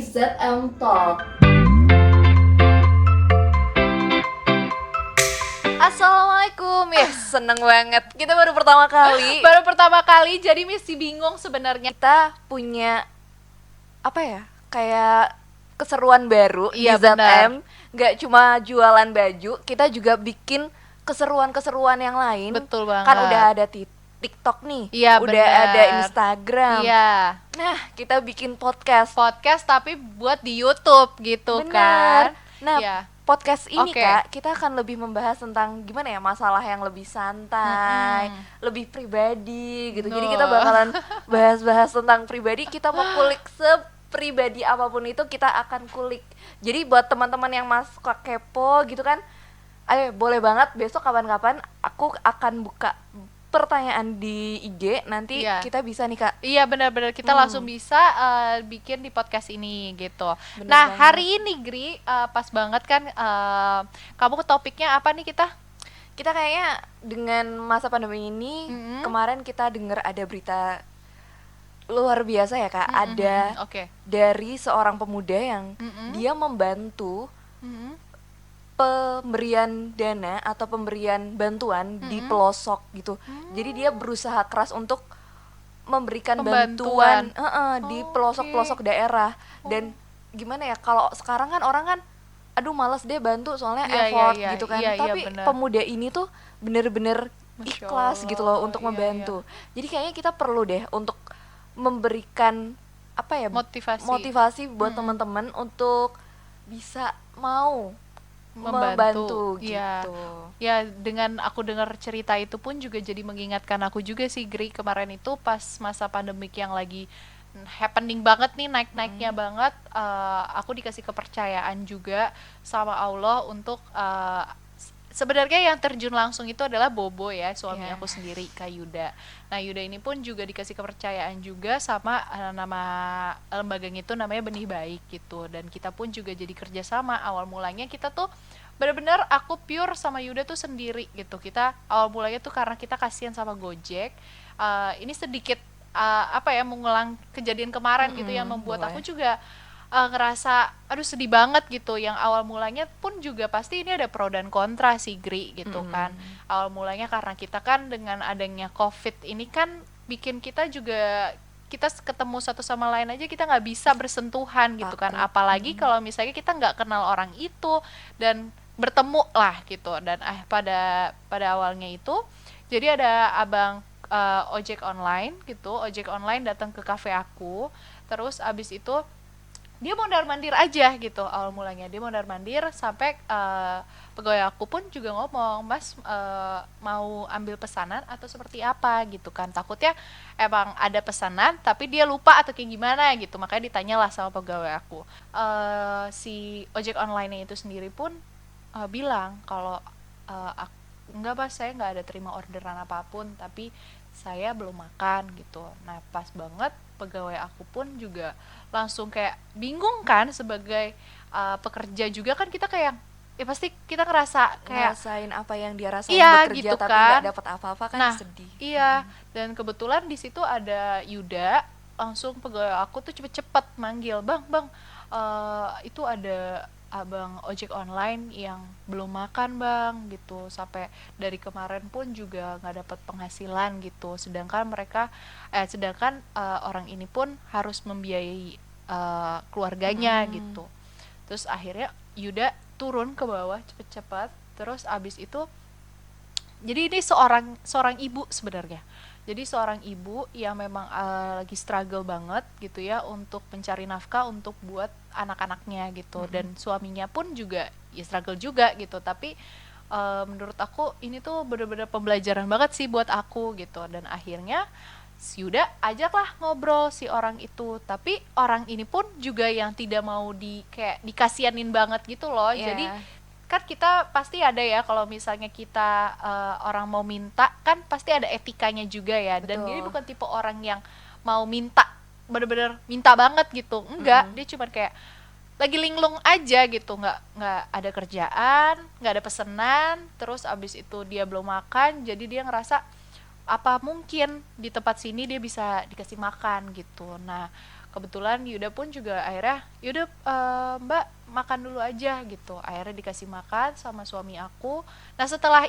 ZM Talk. Assalamualaikum, ya seneng banget. Kita baru pertama kali. Jadi mesti bingung sebenarnya. Kita punya apa ya? Kayak keseruan baru di ZM. Gak cuma jualan baju, kita juga bikin keseruan-keseruan yang lain. Betul banget. Kan udah ada TikTok nih, Iya, udah bener. ada Instagram. Iya. Nah, kita bikin podcast Tapi buat di YouTube gitu. Bener. Kan. Nah, Iya. podcast ini Oke. Kak, kita akan lebih membahas tentang gimana ya, masalah yang lebih santai, lebih pribadi gitu. Jadi kita bakalan bahas-bahas tentang pribadi, kita mau kulik sepribadi apapun itu kita akan kulik. Jadi buat teman-teman yang suka kepo gitu kan, ayo boleh banget besok kapan-kapan aku akan buka pertanyaan di IG, nanti Iya. kita bisa nih Kak. Iya, benar-benar kita langsung bisa bikin di podcast ini gitu. Bener Nah, banget. hari ini Gri pas banget kan kamu topiknya apa nih kita? Kita kayaknya dengan masa pandemi ini, kemarin kita dengar ada berita luar biasa ya Kak, ada Oke. dari seorang pemuda yang dia membantu pemberian dana atau pemberian bantuan di pelosok gitu. Jadi dia berusaha keras untuk memberikan bantuan di pelosok-pelosok daerah. Dan gimana ya, kalau sekarang kan orang kan aduh malas deh bantu soalnya effort gitu kan. Tapi bener. pemuda ini tuh bener-bener Masya ikhlas gitu loh untuk Allah, membantu. Jadi kayaknya kita perlu deh untuk memberikan apa ya, motivasi buat teman-teman untuk bisa mau membantu Iya. gitu. Ya, dengan aku dengar cerita itu pun juga jadi mengingatkan aku juga sih, Gri, kemarin itu pas masa pandemik yang lagi happening banget nih, naik-naiknya banget, aku dikasih kepercayaan juga sama Allah untuk sebenarnya yang terjun langsung itu adalah Bobo ya, suami Iya. aku sendiri, Kak Yuda. Nah, Yuda ini pun juga dikasih kepercayaan juga sama nama lembaganya itu namanya Benih Baik gitu. Dan kita pun juga jadi kerjasama. Awal mulanya kita tuh benar-benar aku pure sama Yuda tuh sendiri gitu. Kita awal mulanya tuh karena kita kasihan sama Gojek. Ini sedikit apa ya, mengulang kejadian kemarin gitu yang membuat boleh. aku juga ngerasa aduh sedih banget gitu. Yang awal mulanya pun juga pasti ini ada pro dan kontra sih, Gri, gitu kan. Awal mulanya karena kita kan dengan adanya COVID ini kan bikin kita juga, kita ketemu satu sama lain aja kita nggak bisa bersentuhan gitu kan, apalagi kalau misalnya kita nggak kenal orang itu dan bertemu lah gitu. Dan pada awalnya itu jadi ada abang ojek online gitu, ojek online datang ke kafe aku, terus abis itu dia mondar-mandir aja gitu. Awal mulanya dia mondar-mandir sampai pegawai aku pun juga ngomong, Mas mau ambil pesanan atau seperti apa gitu kan, takutnya emang ada pesanan tapi dia lupa atau kayak gimana gitu, makanya ditanyalah sama pegawai aku. Si ojek online itu sendiri pun bilang kalau enggak Mas, saya nggak ada terima orderan apapun, tapi saya belum makan gitu. Nah, pas banget pegawai aku pun juga langsung kayak bingung kan, sebagai pekerja juga kan kita kayak ya pasti kita ngerasa kayak Ngerasain apa yang dia rasain iya, bekerja gitu tapi kan. nggak dapat apa-apa kan, Nah, sedih. iya. Dan kebetulan di situ ada Yuda, langsung pegawai aku tuh cepet-cepet manggil, bang, itu ada abang ojek online yang belum makan bang gitu, sampai dari kemarin pun juga nggak dapat penghasilan gitu, sedangkan orang ini pun harus membiayai keluarganya gitu. Terus akhirnya Yuda turun ke bawah cepet-cepet, terus abis itu jadi ini seorang ibu sebenarnya. Jadi seorang ibu yang memang lagi struggle banget gitu ya untuk mencari nafkah untuk buat anak-anaknya gitu. Dan suaminya pun juga ya struggle juga gitu. Tapi menurut aku ini tuh bener-bener pembelajaran banget sih buat aku gitu. Dan akhirnya si Yuda ajaklah ngobrol si orang itu. Tapi orang ini pun juga yang tidak mau kayak dikasianin banget gitu loh. Yeah. Jadi kan kita pasti ada ya, kalau misalnya kita orang mau minta kan pasti ada etikanya juga ya. Dan Betul. dia bukan tipe orang yang mau minta bener-bener minta banget gitu, enggak. Dia cuma kayak lagi linglung aja gitu, nggak ada kerjaan, nggak ada pesanan, terus abis itu dia belum makan, jadi dia ngerasa apa mungkin di tempat sini dia bisa dikasih makan gitu. Nah, kebetulan Yuda pun juga akhirnya Yuda Mbak makan dulu aja gitu, akhirnya dikasih makan sama suami aku. Nah setelah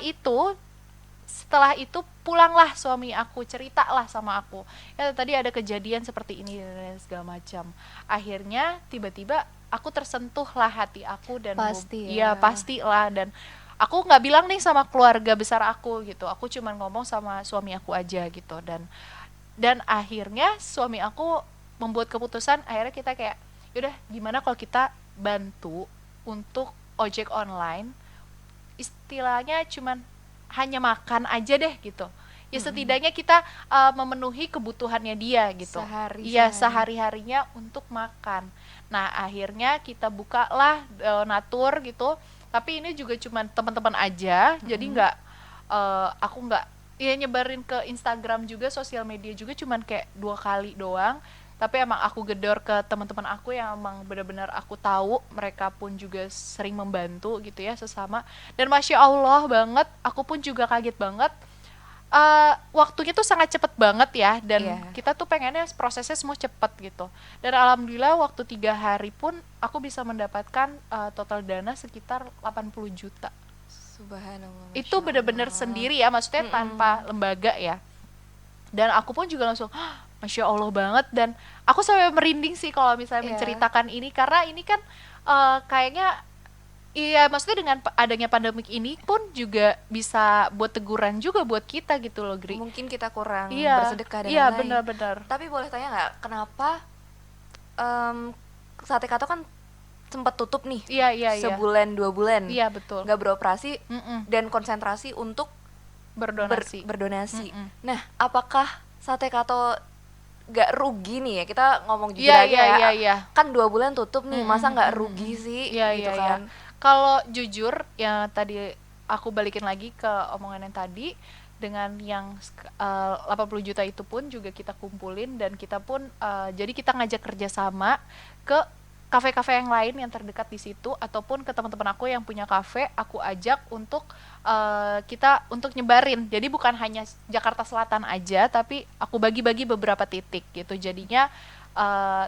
itu pulanglah suami aku, ceritalah sama aku, ya tadi ada kejadian seperti ini dan segala macam. Akhirnya tiba-tiba aku tersentuh lah hati aku, dan Pasti iya ya. pastilah. Dan aku nggak bilang nih sama keluarga besar aku gitu, aku cuma ngomong sama suami aku aja gitu. Dan akhirnya suami aku membuat keputusan, akhirnya kita kayak yaudah gimana kalau kita bantu untuk ojek online, istilahnya cuman hanya makan aja deh gitu, ya setidaknya kita memenuhi kebutuhannya dia gitu, iya sehari-harinya untuk makan. Nah akhirnya kita bukalah donatur gitu, tapi ini juga cuman teman-teman aja, jadi nggak aku nggak ya nyebarin ke Instagram juga, sosial media juga cuman kayak 2 kali doang. Tapi emang aku gedor ke teman-teman aku yang emang benar-benar aku tahu mereka pun juga sering membantu gitu ya sesama. Dan masya Allah banget, aku pun juga kaget banget. Waktunya tuh sangat cepet banget ya, dan kita tuh pengennya prosesnya semua cepet gitu. Dan alhamdulillah waktu 3 hari pun aku bisa mendapatkan total dana sekitar 80 juta. Subhanallah. Itu benar-benar sendiri ya, maksudnya tanpa lembaga ya. Dan aku pun juga langsung masya Allah banget, dan aku sampai merinding sih kalau misalnya menceritakan ini, karena ini kan kayaknya iya, maksudnya dengan adanya pandemik ini pun juga bisa buat teguran juga buat kita gitu loh, Gri. Mungkin kita kurang bersedekah dan lain-lain. Iya, benar-benar. Tapi boleh tanya nggak, kenapa Sate Kato kan sempat tutup nih? Iya. Sebulan 2 bulan. Iya, betul. Nggak beroperasi dan konsentrasi untuk berdonasi. Nah, apakah Sate Kato nggak rugi nih ya, kita ngomong jujur aja ya. Kan 2 bulan tutup nih, masa nggak rugi sih gitu kan. Kalau jujur ya, tadi aku balikin lagi ke omongan yang tadi, dengan yang 80 juta itu pun juga kita kumpulin, dan kita pun jadi kita ngajak kerjasama ke kafe-kafe yang lain yang terdekat di situ, ataupun ke teman-teman aku yang punya kafe, aku ajak untuk kita untuk nyebarin. Jadi bukan hanya Jakarta Selatan aja, tapi aku bagi-bagi beberapa titik gitu. Jadinya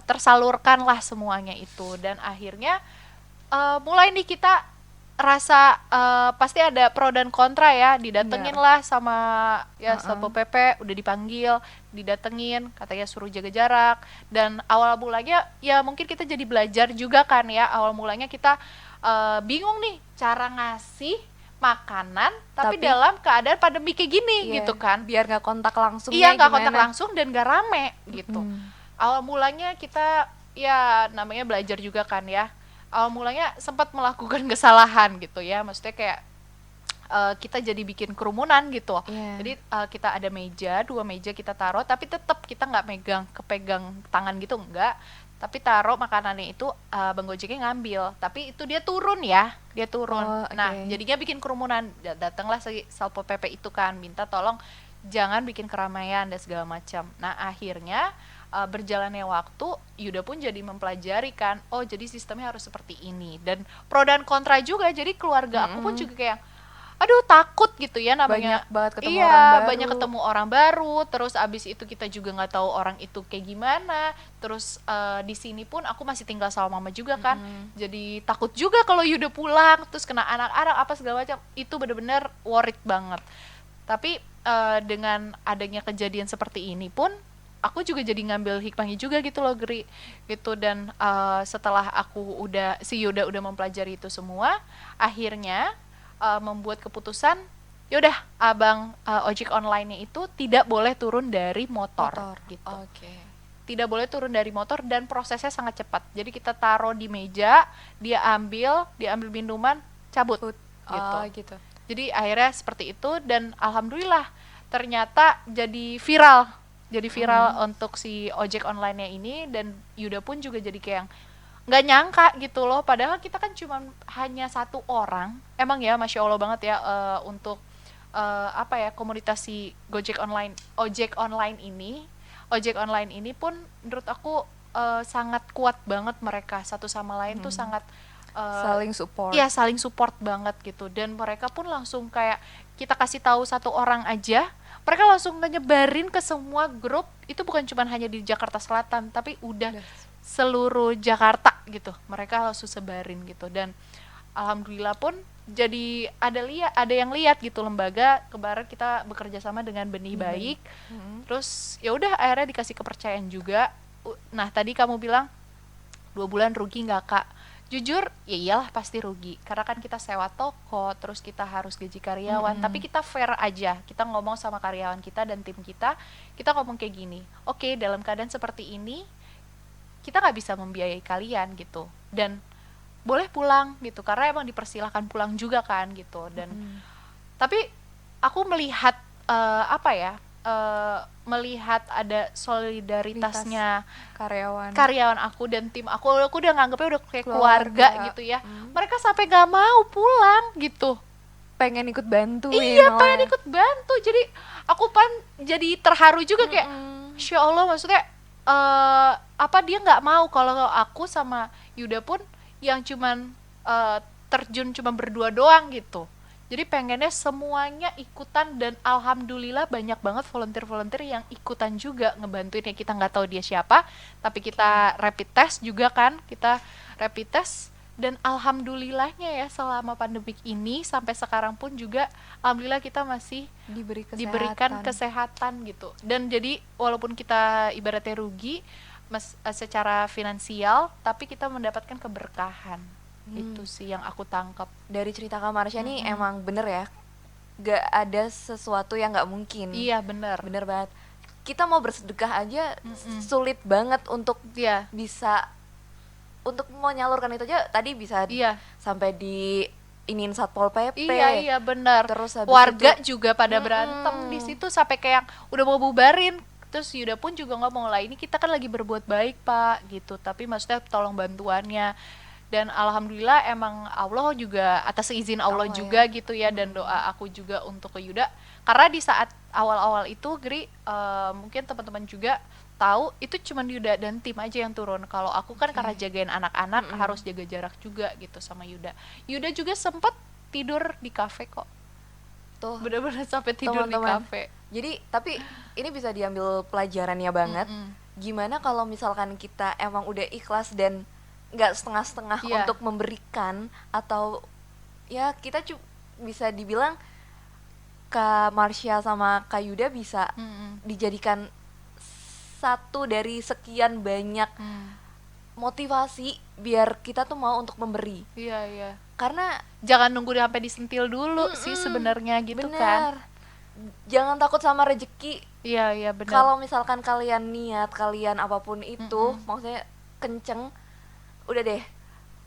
tersalurkan lah semuanya itu. Dan akhirnya mulai nih kita rasa pasti ada pro dan kontra ya, didatengin lah sama ya Satpol PP, udah dipanggil, didatengin, katanya suruh jaga jarak. Dan awal mulanya ya mungkin kita jadi belajar juga kan ya, awal mulanya kita bingung nih cara ngasih makanan tapi dalam keadaan pandemi kayak gini gitu kan, biar nggak kontak langsung. Iya, nggak kontak langsung dan nggak rame gitu. Awal mulanya kita ya namanya belajar juga kan ya, awal mulanya sempat melakukan kesalahan gitu ya, maksudnya kayak kita jadi bikin kerumunan gitu. Jadi kita ada meja, 2 meja kita taruh, tapi tetap kita nggak kepegang tangan gitu, enggak, tapi taruh makanannya itu Bang Gojeknya ngambil, tapi itu dia turun. Nah jadinya bikin kerumunan, datanglah si Satpol PP itu kan, minta tolong jangan bikin keramaian dan segala macam. Nah akhirnya berjalannya waktu, Yuda pun jadi mempelajari kan, oh jadi sistemnya harus seperti ini, dan pro dan kontra juga. Jadi keluarga aku pun juga kayak aduh takut gitu ya, namanya banyak banget ketemu orang baru. Banyak ketemu orang baru, terus abis itu kita juga nggak tahu orang itu kayak gimana. Terus di sini pun aku masih tinggal sama mama juga kan, jadi takut juga kalau Yuda pulang terus kena anak-anak apa segala macam, itu bener-bener worried banget. Tapi dengan adanya kejadian seperti ini pun aku juga jadi ngambil hikmahnya juga gitu loh, Gri, gitu. Dan setelah si Yuda udah mempelajari itu semua, akhirnya membuat keputusan, yaudah abang ojek online-nya itu tidak boleh turun dari motor. Gitu. Tidak boleh turun dari motor, dan prosesnya sangat cepat. Jadi kita taruh di meja, dia ambil minuman, cabut. Gitu. Jadi akhirnya seperti itu, dan alhamdulillah ternyata jadi viral untuk si ojek online-nya ini. Dan Yuda pun juga jadi kayak nggak nyangka gitu loh, padahal kita kan cuma hanya 1 orang. Emang ya masya Allah banget ya, untuk komunitas si ojek online ini pun menurut aku sangat kuat banget, mereka satu sama lain tuh sangat saling support. Iya, saling support banget gitu. Dan mereka pun langsung kayak kita kasih tahu 1 orang aja, mereka langsung nyebarin ke semua grup, itu bukan cuma hanya di Jakarta Selatan tapi udah seluruh Jakarta gitu, mereka langsung sebarin gitu. Dan alhamdulillah pun jadi ada yang lihat gitu, lembaga kemarin kita bekerja sama dengan Benih Baik. Terus ya udah akhirnya dikasih kepercayaan juga. Nah tadi kamu bilang 2 bulan rugi nggak kak? Jujur ya iyalah pasti rugi, karena kan kita sewa toko, terus kita harus gaji karyawan. Tapi kita fair aja, kita ngomong sama karyawan kita dan tim kita ngomong kayak gini, oke, dalam keadaan seperti ini kita nggak bisa membiayai kalian gitu, dan boleh pulang gitu, karena emang dipersilahkan pulang juga kan gitu. Dan tapi aku melihat melihat ada solidaritasnya karyawan aku dan tim aku udah nganggepnya udah kayak keluarga gitu ya. Mereka sampai nggak mau pulang gitu, pengen ikut bantuin. Iya, pengen ikut bantu. Jadi aku jadi terharu juga kayak Masya Allah, maksudnya dia nggak mau kalau aku sama Yuda pun yang cuman terjun cuma berdua doang gitu. Jadi pengennya semuanya ikutan, dan alhamdulillah banyak banget volunteer yang ikutan juga ngebantuin. Ya kita nggak tahu dia siapa, tapi kita rapid test juga kan, dan alhamdulillahnya ya selama pandemik ini sampai sekarang pun juga alhamdulillah kita masih diberikan kesehatan gitu. Dan jadi walaupun kita ibaratnya rugi secara finansial, tapi kita mendapatkan keberkahan. Itu sih yang aku tangkap dari cerita Kak Marsha nih. Emang bener ya, gak ada sesuatu yang gak mungkin. Iya bener banget. Kita mau bersedekah aja sulit banget untuk bisa, untuk mau nyalurkan itu aja tadi bisa sampai di iniin Satpol PP. Iya bener. Terus warga juga pada berantem di situ sampai kayak udah mau bubarin. Terus Yuda pun juga ngomong lah, ini kita kan lagi berbuat baik pak gitu, tapi maksudnya tolong bantuannya. Dan alhamdulillah emang Allah juga, atas izin Allah juga ya. Gitu ya. Dan doa aku juga untuk ke Yuda, karena di saat awal-awal itu Gri, mungkin teman-teman juga tahu itu cuma Yuda dan tim aja yang turun. Kalau aku kan karena jagain anak-anak harus jaga jarak juga gitu sama Yuda. Yuda juga sempet tidur di kafe kok. Tuh bener-bener sampai tidur di kafe. Jadi tapi ini bisa diambil pelajarannya banget. Gimana kalau misalkan kita emang udah ikhlas dan nggak setengah-setengah untuk memberikan, atau ya kita bisa dibilang Kak Marsha sama Kak Yuda bisa dijadikan satu dari sekian banyak motivasi biar kita tuh mau untuk memberi. Iya. Karena jangan nunggu sampai disentil dulu sih sebenarnya gitu. Bener. Kan. Jangan takut sama rezeki. Iya benar. Kalau misalkan kalian niat, kalian apapun itu, maksudnya kenceng, udah deh,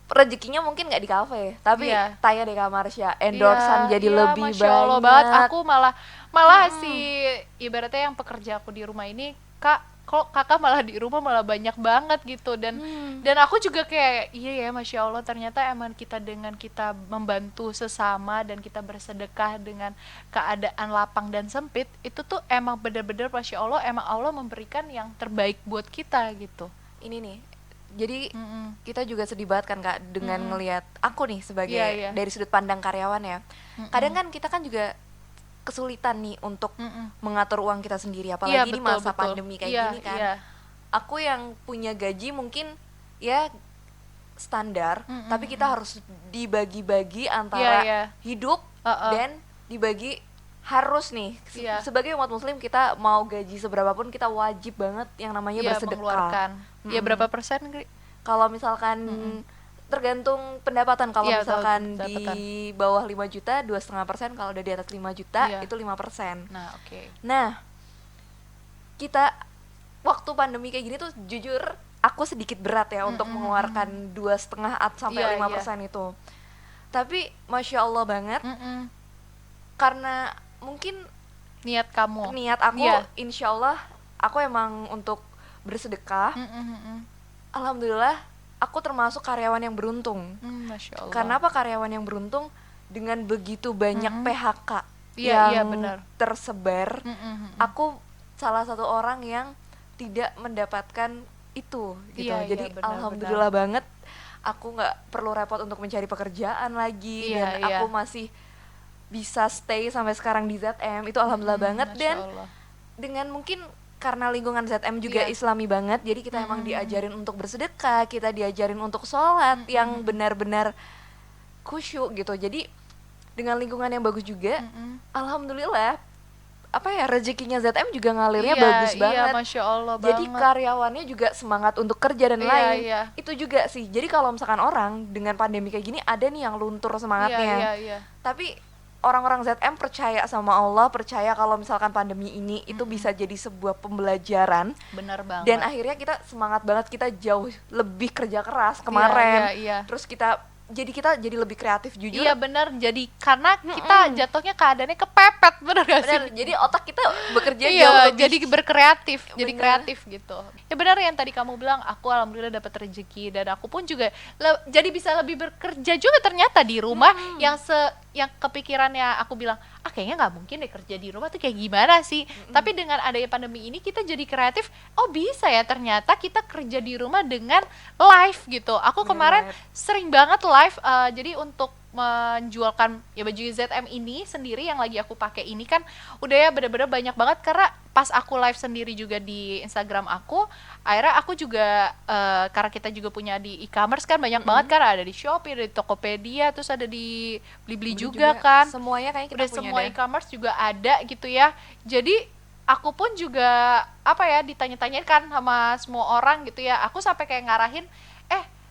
rezekinya mungkin nggak di kafe, tapi tanya deh Kak Marsha, endorsean jadi lebih Masya Allah banyak. Banget. Aku malah ibaratnya yang pekerja aku di rumah ini, kok kakak malah di rumah malah banyak banget gitu. Dan aku juga kayak iya ya, Masya Allah, ternyata emang dengan kita membantu sesama dan kita bersedekah dengan keadaan lapang dan sempit, itu tuh emang benar-benar Masya Allah, emang Allah memberikan yang terbaik buat kita gitu. Ini nih, jadi kita juga sedih banget kan Kak dengan ngelihat aku nih sebagai dari sudut pandang karyawan ya. Kadang kan kita kan juga kesulitan nih untuk mengatur uang kita sendiri, apalagi di masa pandemi kayak gini kan. Aku yang punya gaji mungkin ya standar, tapi kita harus dibagi-bagi antara hidup dan dibagi harus nih sebagai umat muslim, kita mau gaji seberapapun kita wajib banget yang namanya bersedekah. Ya berapa persen? Kalau misalkan tergantung pendapatan. Kalau misalkan di bawah 5 juta 2,5%, kalau udah di atas 5 juta itu 5%. Nah, kita waktu pandemi kayak gini tuh jujur aku sedikit berat ya untuk mengeluarkan 2,5 sampai 5% itu. Tapi Masya Allah banget, karena mungkin niat aku insya Allah aku emang untuk bersedekah. Alhamdulillah aku termasuk karyawan yang beruntung. Masya Allah. Karena apa karyawan yang beruntung? Dengan begitu banyak PHK yang tersebar, aku salah satu orang yang tidak mendapatkan itu gitu. Jadi alhamdulillah banget, aku nggak perlu repot untuk mencari pekerjaan lagi, dan aku masih bisa stay sampai sekarang di ZM itu alhamdulillah banget. Masya Dan Allah. dengan mungkin karena lingkungan ZM juga Iya. islami banget, jadi kita emang diajarin untuk bersedekah, kita diajarin untuk sholat yang benar-benar khusyuk gitu. Jadi dengan lingkungan yang bagus juga, alhamdulillah apa ya, rezekinya ZM juga ngalirnya Iya, bagus iya, banget. Masya Allah Jadi banget. karyawannya juga semangat untuk kerja dan Iya, lain. iya. Itu juga sih. Jadi kalau misalkan orang dengan pandemi kayak gini ada nih yang luntur semangatnya. Iya, iya. Tapi orang-orang ZM percaya sama Allah, percaya kalau misalkan pandemi ini itu bisa jadi sebuah pembelajaran. Benar banget. Dan akhirnya kita semangat banget, kita jauh lebih kerja keras kemarin. Iya, iya. Terus kita jadi lebih kreatif jujur. Iya benar, jadi karena kita jatuhnya keadaannya kepepet, bener gak sih? Benar. Jadi otak kita bekerja jauh Iya, lebih. jadi berkreatif, jadi Bener. kreatif gitu. Ya benar yang tadi kamu bilang, aku alhamdulillah dapat rezeki dan aku pun juga jadi bisa lebih bekerja juga ternyata di rumah yang kepikirannya aku bilang, kayaknya nggak mungkin deh kerja di rumah tuh kayak gimana sih. Tapi dengan adanya pandemi ini kita jadi kreatif, oh bisa ya ternyata kita kerja di rumah dengan live gitu. Aku kemarin sering banget live, jadi untuk menjualkan ya baju ZM ini sendiri yang lagi aku pakai ini kan udah ya bener-bener banyak banget, karena pas aku live sendiri juga di Instagram aku, akhirnya aku juga karena kita juga punya di e-commerce kan banyak banget kan, ada di Shopee, ada di Tokopedia, terus ada di Blibli juga kan, Semuanya kayaknya kita udah punya semua deh. e-commerce juga ada gitu ya. Jadi aku pun juga apa ya ditanya-tanyain kan sama semua orang gitu ya, aku sampai kayak ngarahin,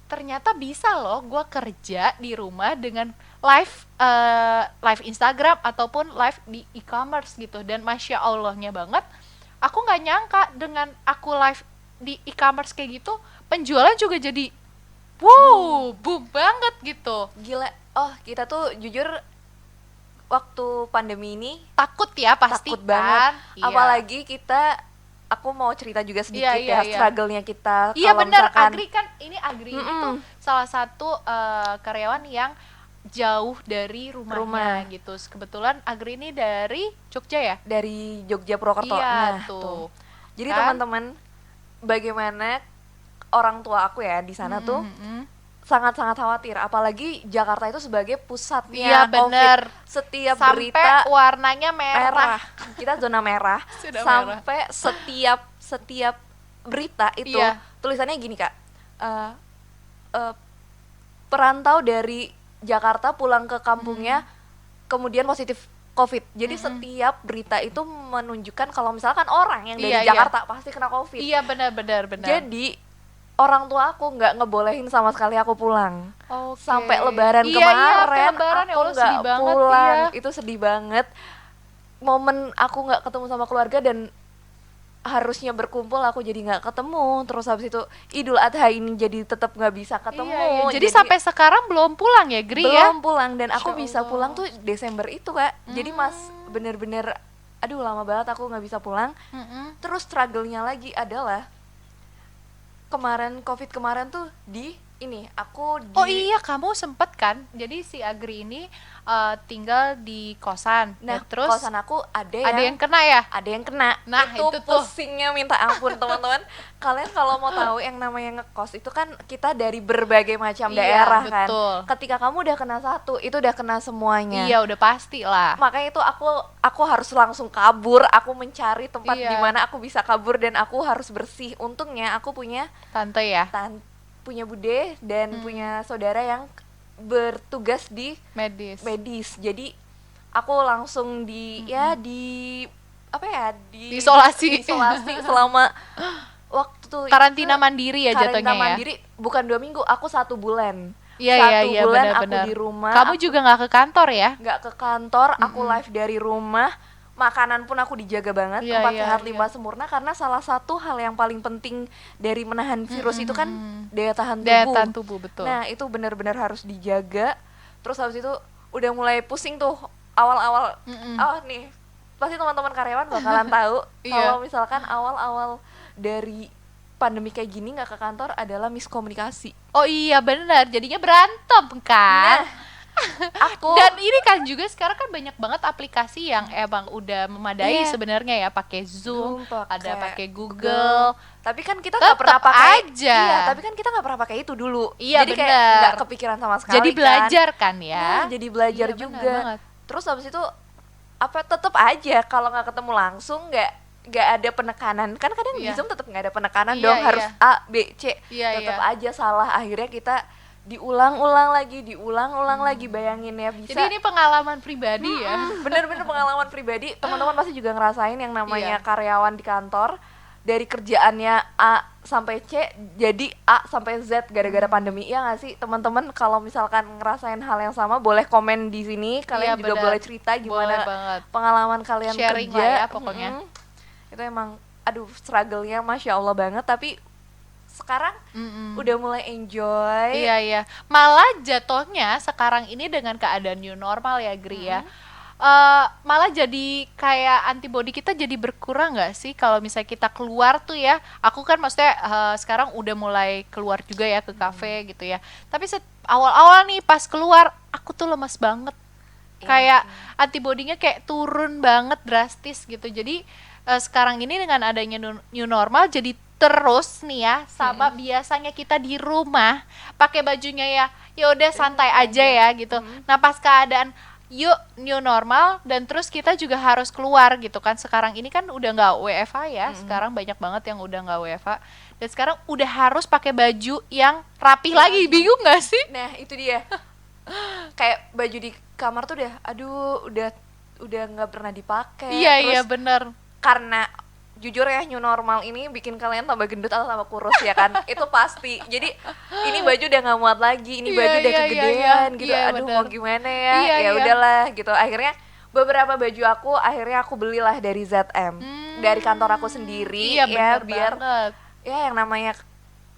ternyata bisa loh gue kerja di rumah dengan live Instagram ataupun live di e-commerce gitu. Dan Masya Allahnya banget, aku nggak nyangka dengan aku live di e-commerce kayak gitu penjualan juga jadi boom banget gitu. Gila. Oh, kita tuh jujur waktu pandemi ini Takut ya pasti takut kan. banget. Iya. Apalagi aku mau cerita juga sedikit Iya, ya, iya. struggle-nya kita. Iya kalau benar, misalkan- Agri kan ini tuh salah satu karyawan yang jauh dari rumahnya gitu. Kebetulan Agri ini dari Jogja ya? dari Jogja Purwokerto. Iya, Nah, tuh. Jadi Kan? teman-teman, bagaimana orang tua aku ya di sana tuh sangat-sangat khawatir, apalagi Jakarta itu sebagai pusatnya Iya, COVID. bener. Setiap Sampai berita warnanya merah. kita zona merah. Sudah Sampai setiap berita itu Iya. tulisannya gini, Kak. Perantau dari Jakarta pulang ke kampungnya kemudian positif COVID. Jadi setiap berita itu menunjukkan kalau misalkan orang yang dari Iya, iya. Jakarta pasti kena COVID. Iya benar. Jadi orang tua aku nggak ngebolehin sama sekali aku pulang. Oke. Sampai Lebaran Iya, kemarin Lebaran, ya aku Allah, nggak sedih banget, pulang. iya. Itu sedih banget. Momen aku nggak ketemu sama keluarga dan harusnya berkumpul aku jadi nggak ketemu. Terus habis itu Idul Adha ini jadi tetap nggak bisa ketemu. Iya. Jadi sampai sekarang belum pulang ya, Gri ya? belum pulang, dan aku Masya bisa Allah. pulang tuh Desember itu, Kak. Jadi bener-bener aduh lama banget aku nggak bisa pulang. Terus struggle-nya lagi adalah COVID kemarin tuh aku di Oh iya, kamu sempet kan? Jadi si Agri ini tinggal di kosan. Nah, Ya, terus kosan aku ada yang kena ya? ada yang kena. Nah, itu itu tuh. pusingnya minta ampun, teman-teman. Kalian kalau mau tahu yang namanya ngekos itu kan kita dari berbagai macam Iya, daerah kan. betul. Ketika kamu udah kena satu, itu udah kena semuanya. Iya, udah pasti lah. Makanya itu aku harus langsung kabur, aku mencari tempat Iya. di mana aku bisa kabur dan aku harus bersih. Untungnya aku punya Tante ya, punya bude dan punya saudara yang bertugas di medis. Jadi aku langsung di Diisolasi. selama waktu Karantina itu, mandiri ya karantina jatuhnya ya. mandiri bukan 2 minggu, aku 1 bulan. Iya, Satu iya, bulan benar-benar. aku di rumah. Kamu juga nggak ke kantor ya? Nggak ke kantor, aku live dari rumah. Makanan pun aku dijaga banget, Iya, 4 iya, sehat iya. 5 sempurna, karena salah satu hal yang paling penting dari menahan virus itu kan daya tahan tubuh. Daya tahan tubuh, betul. Nah, itu benar-benar harus dijaga. Terus habis itu udah mulai pusing tuh awal-awal. Oh nih, pasti teman-teman karyawan bakalan tahu Iya. kalau misalkan awal-awal dari pandemi kayak gini nggak ke kantor adalah miskomunikasi. Oh iya benar, jadinya berantem kan. Aku Dan ini kan juga sekarang kan banyak banget aplikasi yang emang udah memadai Iya. sebenarnya ya, pakai Zoom, pakai ada pakai Google. Tapi kan kita nggak Tetep pernah pakai aja. Iya, tapi kan kita nggak pernah pakai itu dulu. Iya, jadi kayak bener. nggak kepikiran sama sekali. Jadi kan. belajar kan ya. Nah, jadi belajar Iya, benar juga. banget. Terus habis itu tetap aja kalau nggak ketemu langsung nggak ada penekanan kan, kadang di Zoom tetap nggak ada penekanan dong, harus A B C, tetap aja salah, akhirnya kita diulang-ulang lagi, bayangin ya, bisa. Jadi ini pengalaman pribadi ya. Bener-bener pengalaman pribadi, teman-teman pasti juga ngerasain yang namanya karyawan di kantor, dari kerjaannya A sampai C jadi A sampai Z gara-gara pandemi, ya nggak sih teman-teman? Kalau misalkan ngerasain hal yang sama, boleh komen di sini, kalian juga boleh cerita gimana pengalaman kalian sharing kerja lah ya pokoknya. Itu emang aduh struggle-nya Masya Allah banget, tapi sekarang udah mulai enjoy. Iya, malah jatuhnya sekarang ini dengan keadaan new normal ya Gri ya, malah jadi kayak antibody kita jadi berkurang nggak sih kalau misalnya kita keluar tuh ya. Aku kan maksudnya sekarang udah mulai keluar juga ya ke kafe gitu ya, tapi awal-awal nih pas keluar aku tuh lemas banget, kayak antibodinya kayak turun banget drastis gitu. Jadi sekarang ini dengan adanya new normal jadi terus nih ya, sama biasanya kita di rumah pakai bajunya ya udah santai aja ya gitu. Nah pas keadaan yuk new normal dan terus kita juga harus keluar gitu kan, sekarang ini kan udah nggak WFH ya, sekarang banyak banget yang udah nggak WFH dan sekarang udah harus pakai baju yang rapi lagi. Bingung nggak sih? Nah itu dia, kayak baju di kamar tuh udah nggak pernah dipakai. Iya bener, karena jujur ya new normal ini bikin kalian tambah gendut atau tambah kurus ya kan. Itu pasti. Jadi ini baju udah nggak muat lagi, ini baju udah kegedean gitu. Aduh bener. Mau gimana ya? Ya udahlah gitu. Akhirnya beberapa baju aku belilah dari ZM, dari kantor aku sendiri ya, biar banget. Ya yang namanya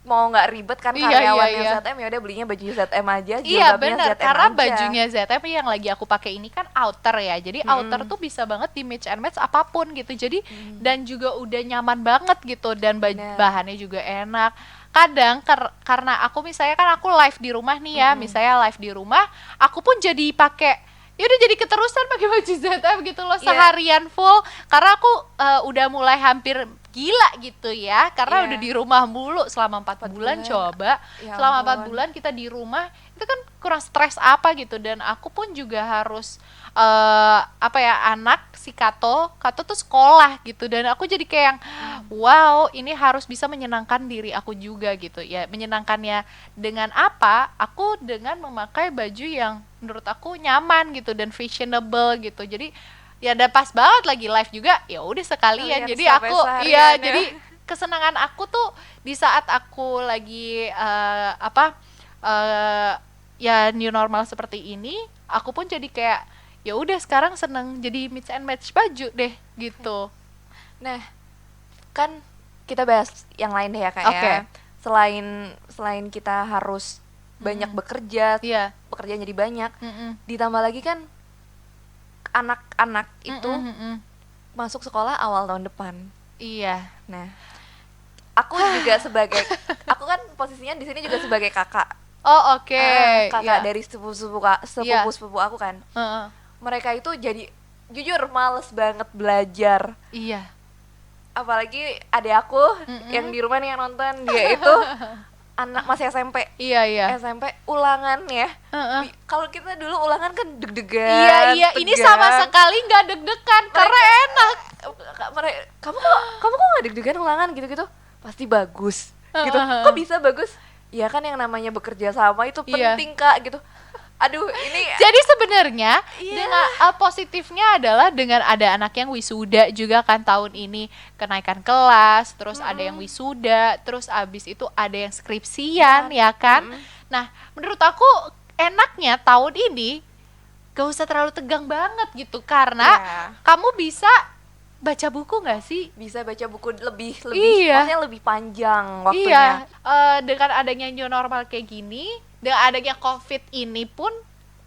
mau nggak ribet kan karyawannya ZM, ya udah belinya baju ZM aja. Iya benar, karena bajunya ZM yang lagi aku pakai ini kan outer ya, jadi outer tuh bisa banget di mix and match apapun gitu. Jadi dan juga udah nyaman banget gitu, dan bahannya juga enak. Kadang karena aku misalnya kan aku live di rumah nih ya, misalnya live di rumah, aku pun jadi pakai, ya udah jadi keterusan pakai baju ZM gitu loh seharian full, karena aku udah mulai hampir gila gitu ya, karena udah di rumah mulu selama 4 bulan. Coba selama 4 bulan kita di rumah, itu kan kurang stres apa gitu. Dan aku pun juga harus anak si Kato tuh sekolah gitu, dan aku jadi kayak yang wow, ini harus bisa menyenangkan diri aku juga gitu ya. Menyenangkannya dengan apa? Aku dengan memakai baju yang menurut aku nyaman gitu dan fashionable gitu. Jadi ya udah pas banget lagi live juga, ya udah sekalian. Jadi aku jadi kesenangan aku tuh di saat aku lagi ya new normal seperti ini, aku pun jadi kayak ya udah sekarang seneng jadi mix and match baju deh gitu. Nah kan kita bahas yang lain deh ya Kak ya. Selain kita harus banyak bekerja, pekerjaan jadi banyak, ditambah lagi kan anak-anak itu masuk sekolah awal tahun depan. Iya. Nah, aku juga aku kan posisinya di sini juga sebagai kakak. Oh kakak dari sepupu aku kan. Mereka itu jadi jujur males banget belajar. Iya. Apalagi adik aku yang di rumah nih yang nonton, dia itu anak masih SMP. Iya. SMP ulangan ya. Kalau kita dulu ulangan kan deg-degan. Iya, ini sama sekali nggak deg-degan karena enak. Kamu kok nggak deg-degan ulangan gitu-gitu? Pasti bagus. Gitu. Kok bisa bagus? Ya kan yang namanya bekerja sama itu penting Kak gitu. Aduh ini. Jadi sebenarnya dengan positifnya adalah dengan ada anak yang wisuda juga kan tahun ini, kenaikan kelas, terus ada yang wisuda, terus abis itu ada yang skripsian ya kan. Nah menurut aku enaknya tahun ini gak usah terlalu tegang banget gitu, karena kamu bisa baca buku nggak sih? Bisa baca buku lebih maksudnya lebih panjang waktunya. Dengan adanya new normal kayak gini, dengan adanya COVID ini pun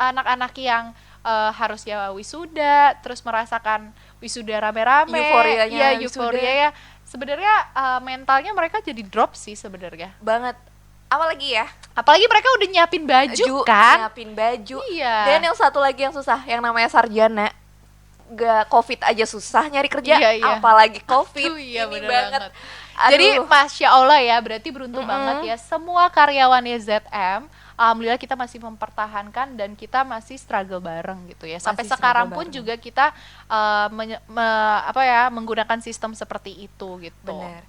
anak-anak yang harusnya wisuda, terus merasakan wisuda rame-rame, euforia ya. Sebenarnya mentalnya mereka jadi drop sih sebenarnya. Banget. Apalagi mereka udah nyiapin baju kan? Nyiapin baju. Iya. Dan yang satu lagi yang susah, yang namanya sarjana. Gak COVID aja susah nyari kerja, apalagi COVID. Ini banget. Jadi Masya Allah ya, berarti beruntung banget ya semua karyawannya ZM, alhamdulillah kita masih mempertahankan dan kita masih struggle bareng gitu ya. Sampai Masih sekarang struggle pun bareng. juga kita menggunakan sistem seperti itu gitu. Bener.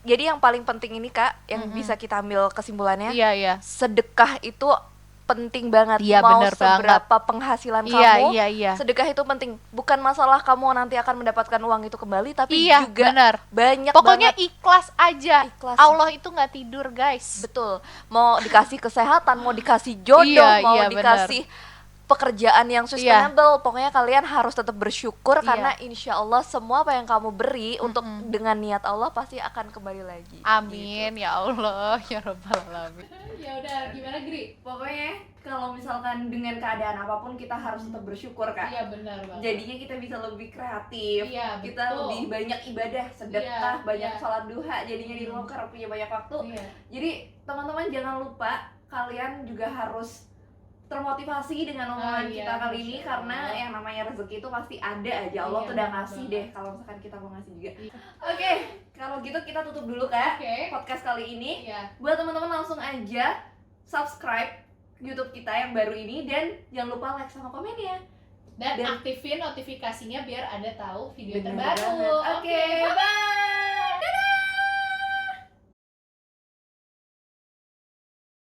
Jadi yang paling penting ini Kak, yang bisa kita ambil kesimpulannya, Iya, iya. sedekah itu penting banget. Iya, Mau bener seberapa penghasilan Iya, kamu, iya, iya. sedekah itu penting. Bukan masalah kamu nanti akan mendapatkan uang itu kembali, tapi Iya, juga bener. banyak Pokoknya banget. ikhlas aja. Ikhlas. Allah itu nggak tidur, guys. Betul. Mau dikasih kesehatan, mau dikasih jodoh, Iya, mau iya, dikasih pekerjaan yang sustainable, pokoknya kalian harus tetap bersyukur Iya. karena insya Allah semua apa yang kamu beri untuk dengan niat Allah pasti akan kembali lagi. Amin Gitu. ya Allah ya Rabbal alamin. Ya udah, gimana Gri? Pokoknya kalau misalkan dengan keadaan apapun kita harus tetap bersyukur Kak. Iya benar banget. Jadinya kita bisa lebih kreatif, Iya, kita betul. lebih banyak ibadah, sedekah, Iya, banyak iya. sholat duha, jadinya di rumah karena punya banyak waktu. Iya. Jadi teman-teman jangan lupa kalian juga harus termotivasi dengan omongan iya, kita kali ini Masya karena Allah. yang namanya rezeki itu pasti ada aja. Allah Iya, tuh udah bener ngasih banget. deh kalau misalkan kita mau ngasih juga. Iya. Oke, kalau gitu kita tutup dulu Kak Oke. podcast kali ini. Iya. Buat teman-teman langsung aja subscribe YouTube kita yang baru ini dan jangan lupa like sama komennya. Dan Dan- aktifin notifikasinya biar ada tahu video Bener terbaru. banget. Oke, bye.